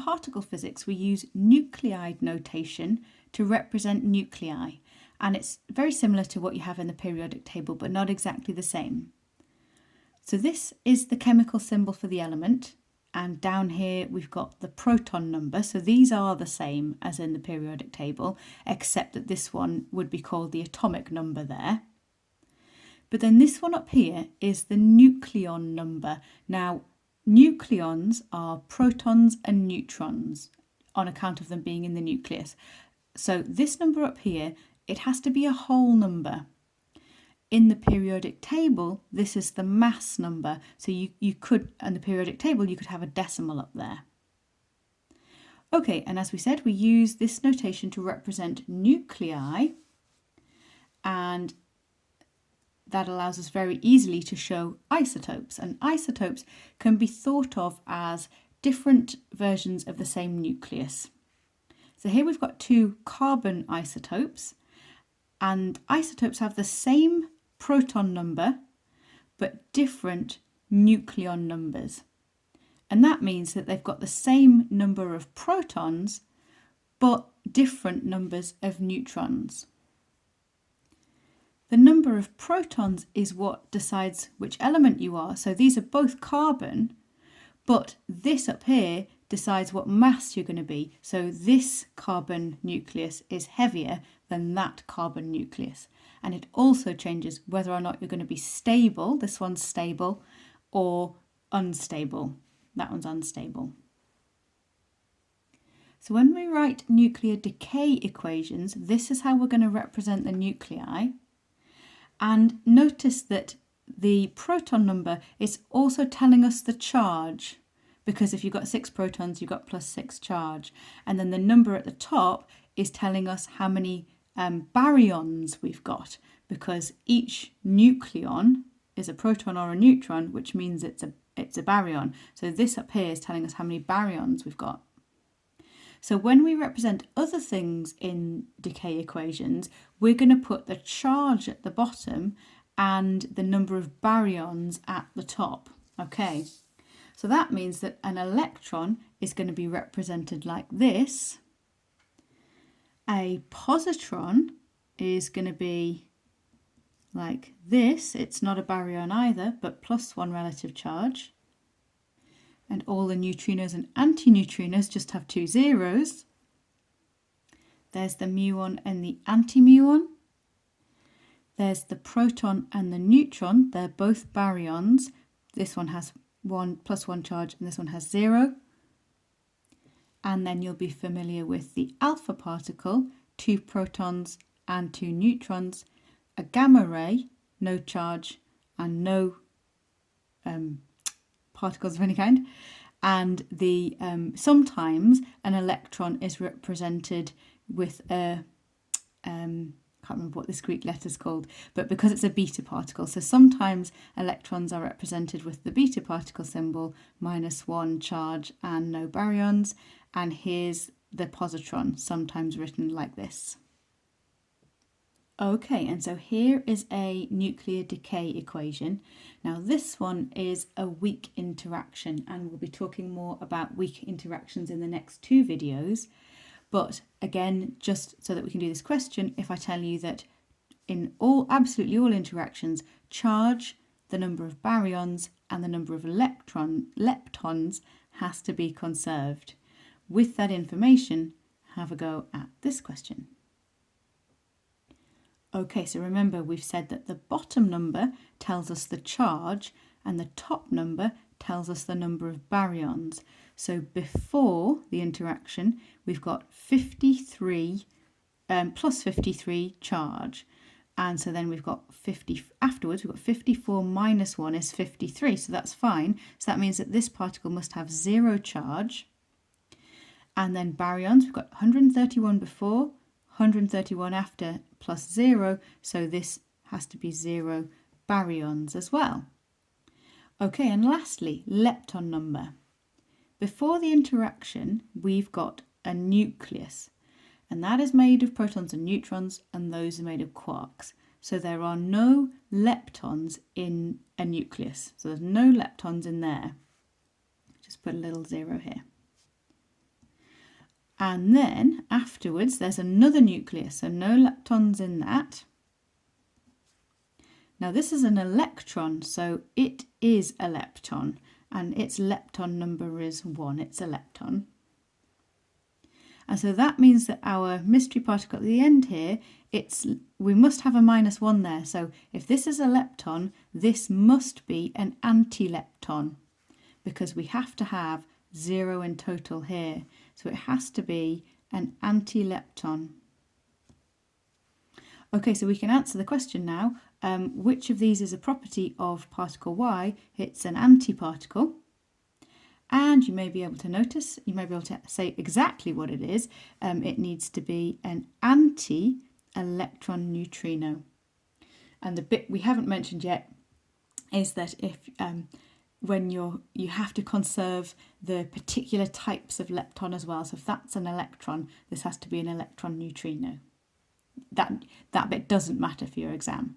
particle physics, we use nucleid notation to represent nuclei, and it's very similar to what you have in the periodic table, but not exactly the same. So this is the chemical symbol for the element, and down here we've got the proton number. So these are the same as in the periodic table, except that this one would be called the atomic number there. But then this one up here is the nucleon number. Now, nucleons are protons and neutrons on account of them being in the nucleus. So this number up here, it has to be a whole number. In the periodic table, this is the mass number. So you could, in the periodic table, you could have a decimal up there. Okay, and as we said, we use this notation to represent nuclei, and that allows us very easily to show isotopes. And isotopes can be thought of as different versions of the same nucleus. So here we've got two carbon isotopes, and isotopes have the same proton number but different nucleon numbers. And that means that they've got the same number of protons but different numbers of neutrons. The number of protons is what decides which element you are. So these are both carbon, but this up here decides what mass you're going to be. So this carbon nucleus is heavier than that carbon nucleus. And it also changes whether or not you're going to be stable, this one's stable, or unstable. That one's unstable. So when we write nuclear decay equations, this is how we're going to represent the nuclei. And notice that the proton number is also telling us the charge, because if you've got 6 protons, you've got +6 charge. And then the number at the top is telling us how many baryons we've got, because each nucleon is a proton or a neutron, which means it's a baryon. So this up here is telling us how many baryons we've got. So when we represent other things in decay equations, we're going to put the charge at the bottom and the number of baryons at the top. Okay, so that means that an electron is going to be represented like this. A positron is going to be like this. It's not a baryon either, but +1 relative charge. And all the neutrinos and antineutrinos just have 2 zeros. There's the muon and the antimuon. There's the proton and the neutron. They're both baryons. This one has +1 charge and this one has 0. And then you'll be familiar with the alpha particle, 2 protons and 2 neutrons, a gamma ray, no charge and no particles of any kind, and the sometimes an electron is represented with a can't remember what this Greek letter is called, but because it's a beta particle, so sometimes electrons are represented with the beta particle symbol, -1 charge and no baryons, and here's the positron, sometimes written like this. Okay, and so here is a nuclear decay equation. Now this one is a weak interaction, and we'll be talking more about weak interactions in the next 2 videos. But again, just so that we can do this question, if I tell you that in absolutely all interactions, charge, the number of baryons, and the number of leptons has to be conserved. With that information, have a go at this question. Okay, so remember we've said that the bottom number tells us the charge and the top number tells us the number of baryons. So before the interaction, we've got 53 plus 53 charge. And so then we've got 50, afterwards we've got 54 minus 1 is 53, so that's fine. So that means that this particle must have 0 charge. And then baryons, we've got 131 before, 131 after, plus 0, so this has to be 0 baryons as well. Okay, and lastly, lepton number. Before the interaction, we've got a nucleus, and that is made of protons and neutrons, and those are made of quarks. So there are no leptons in a nucleus. So there's no leptons in there. Just put a little 0 here. And then afterwards there's another nucleus, so no leptons in that. Now this is an electron, so it is a lepton, and its lepton number is 1, it's a lepton. And so that means that our mystery particle at the end here, we must have a -1 there. So if this is a lepton, this must be an antilepton, because we have to have 0 in total here. So it has to be an antilepton. Okay, so we can answer the question now. Which of these is a property of particle Y? It's an antiparticle. And you may be able to notice, you may be able to say exactly what it is. It needs to be an anti-electron neutrino. And the bit we haven't mentioned yet is that if when you have to conserve the particular types of lepton as well. So if that's an electron, this has to be an electron neutrino. That bit doesn't matter for your exam.